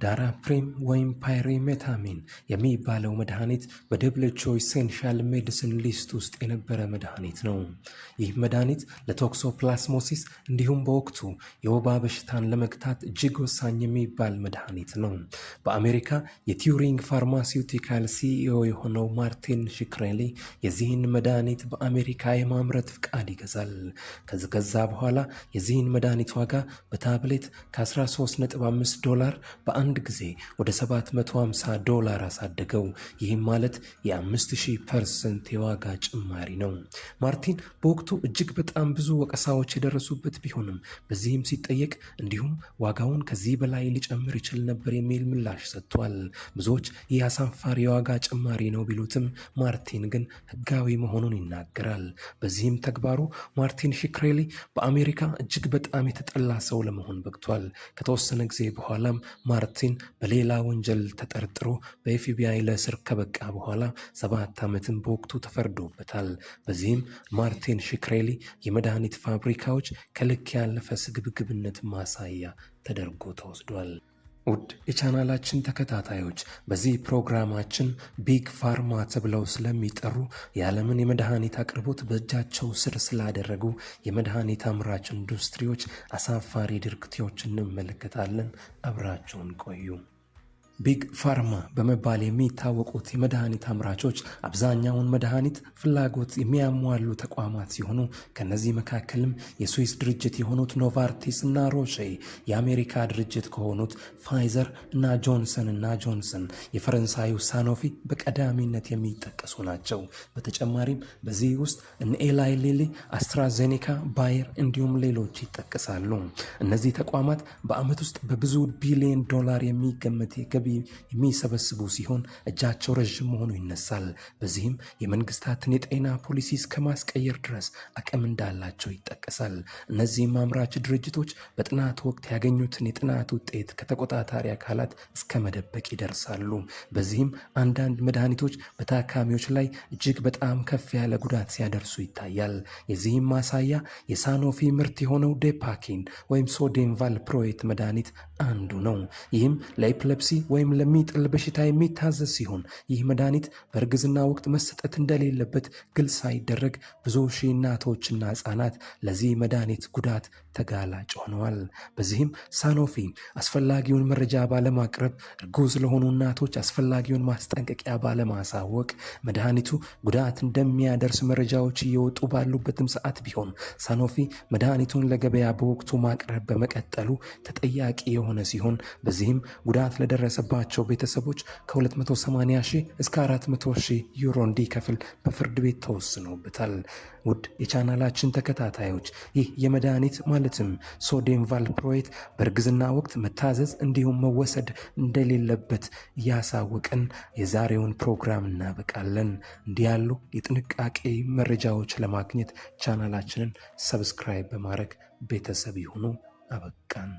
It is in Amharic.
ዳራፕሪም ወይም ፓይሪሜታሚን የሚባለው መድኃኒት በደብሊውኤችኦ ኢሴንሻል ሜዲሲን ሊስት ውስጥ የነበረ መድኃኒት ነው። ይህ መድኃኒት ለቶክሶፕላስሞሲስ እንዲሁም በወቅቱ የወባ በሽታን ለመግታት እጅግ ወሳኝ የሚባል መድኃኒት ነው። በአሜሪካ የቲዩሪንግ ፋርማሲውቲካል ሲኢኦ የሆነው ማርቲን ሽክሬሊ የዚህን መድኃኒት በአሜሪካ የማምረት ፍቃድ ይገዛል። ከዛ በኋላ የዚህን መድኃኒት ዋጋ በታብሌት ከ$13.5 በአንድ ጊዜ ወደ $750 አሳደገው። ይህም ማለት የ5000% የዋጋ ጭማሪ ነው። ማርቲን በወቅቱ እጅግ በጣም ብዙ ወቀሳዎች የደረሱበት ቢሆንም በዚህም ሲጠየቅ እንዲሁም ዋጋውን ከዚህ በላይ ሊጨምር ይችል ነበር የሚል ምላሽ ሰጥቷል። ብዙዎች ይህ አሳፋሪ የዋጋ ጭማሪ ነው ቢሉትም ማርቲን ግን ህጋዊ መሆኑን ይናገራል። በዚህም ተግባሩ ማርቲን ሽክሬሊ በአሜሪካ እጅግ በጣም የተጠላ ሰው ለመሆን በቅቷል። ከተወሰነ ጊዜ በኋላም ማርቲን በሌላ ወንጀል ተጠርጥሮ በኤፍቢአይ ለእስር ከበቃ በኋላ 7 ዓመትን በወቅቱ ተፈርዶበታል። በዚህም ማርቲን ሽክሬሊ የመድኃኒት ፋብሪካዎች ከልክ ያለፈ ስግብግብነት ማሳያ ተደርጎ ተወስዷል። ውድ የቻናላችን ተከታታዮች በዚህ ፕሮግራማችን ቢግ ፋርማ ተብለው ስለሚጠሩ የዓለምን የመድኃኒት አቅርቦት በእጃቸው ስር ስላደረጉ የመድኃኒት አምራች ኢንዱስትሪዎች አሳፋሪ ድርጊቶችን እንመለከታለን። አብራችሁን ቆዩ። ቢግ ፋርማ በመባል የሚታወቁት የመድኃኒት አምራቾች አብዛኛውን መድኃኒት ፍላጎት የሚያሟሉ ተቋማት ሲሆኑ ከነዚህ መካከልም የስዊስ ድርጅት የሆኑት ኖቫርቲስ እና ሮሼ፣ የአሜሪካ ድርጅት ከሆኑት ፋይዘር እና ጆንሰን፣ የፈረንሳዩ ሳኖፊ በቀዳሚነት የሚጠቀሱ ናቸው። በተጨማሪም በዚህ ውስጥ እነ ኤላይ ሊሊ፣ አስትራዜኔካ፣ ባየር እንዲሁም ሌሎች ይጠቀሳሉ። እነዚህ ተቋማት በዓመት ውስጥ በብዙ ቢሊዮን ዶላር የሚገመት የገቢ የሚሰበስቡ ሲሆን እጃቸው ረዥም መሆኑ ይነሳል። በዚህም የመንግስታትን የጤና ፖሊሲ እስከ ማስቀየር ድረስ አቅም እንዳላቸው ይጠቀሳል። እነዚህም አምራች ድርጅቶች በጥናት ወቅት ያገኙትን የጥናት ውጤት ከተቆጣጣሪ አካላት እስከ መደበቅ ይደርሳሉ። በዚህም አንዳንድ መድኃኒቶች በታካሚዎች ላይ እጅግ በጣም ከፍ ያለ ጉዳት ሲያደርሱ ይታያል። የዚህም ማሳያ የሳኖፊ ምርት የሆነው ዴፓኪን ወይም ሶዲየም ቫልፕሮኤት መድኃኒት አንዱ ነው። ይህም ለኤፕለፕሲ ወይም ለሚጥል በሽታ የሚታዘዝ ሲሆን ይህ መድኃኒት በእርግዝና ወቅት መሰጠት እንደሌለበት ግልጽ ሳይደረግ ብዙ ሺህ እናቶችና ህጻናት ለዚህ መድኃኒት ጉዳት ተጋላጭ ሆነዋል። በዚህም ሳኖፊ አስፈላጊውን መረጃ ባለማቅረብ እርጉዝ ለሆኑ እናቶች አስፈላጊውን ማስጠንቀቂያ ባለማሳወቅ መድኃኒቱ ጉዳት እንደሚያደርስ መረጃዎች እየወጡ ባሉበትም ሰዓት ቢሆን ሳኖፊ መድኃኒቱን ለገበያ በወቅቱ ማቅረብ በመቀጠሉ ተጠያቂ የሆነ ሲሆን በዚህም ጉዳት ለደረሰባቸው ቤተሰቦች ከ280,000 እስከ 400,000 ዩሮ እንዲከፍል በፍርድ ቤት ተወስኖበታል። ውድ የቻናላችን ተከታታዮች ይህ የመድኃኒት ማለትም ሶዲየም ቫልፕሮኤት በእርግዝና ወቅት መታዘዝ እንዲሁም መወሰድ እንደሌለበት እያሳወቅን የዛሬውን ፕሮግራም እናበቃለን። እንዲህ ያሉ የጥንቃቄ መረጃዎች ለማግኘት ቻናላችንን ሰብስክራይብ በማድረግ ቤተሰብ ይሁኑ። አበቃን።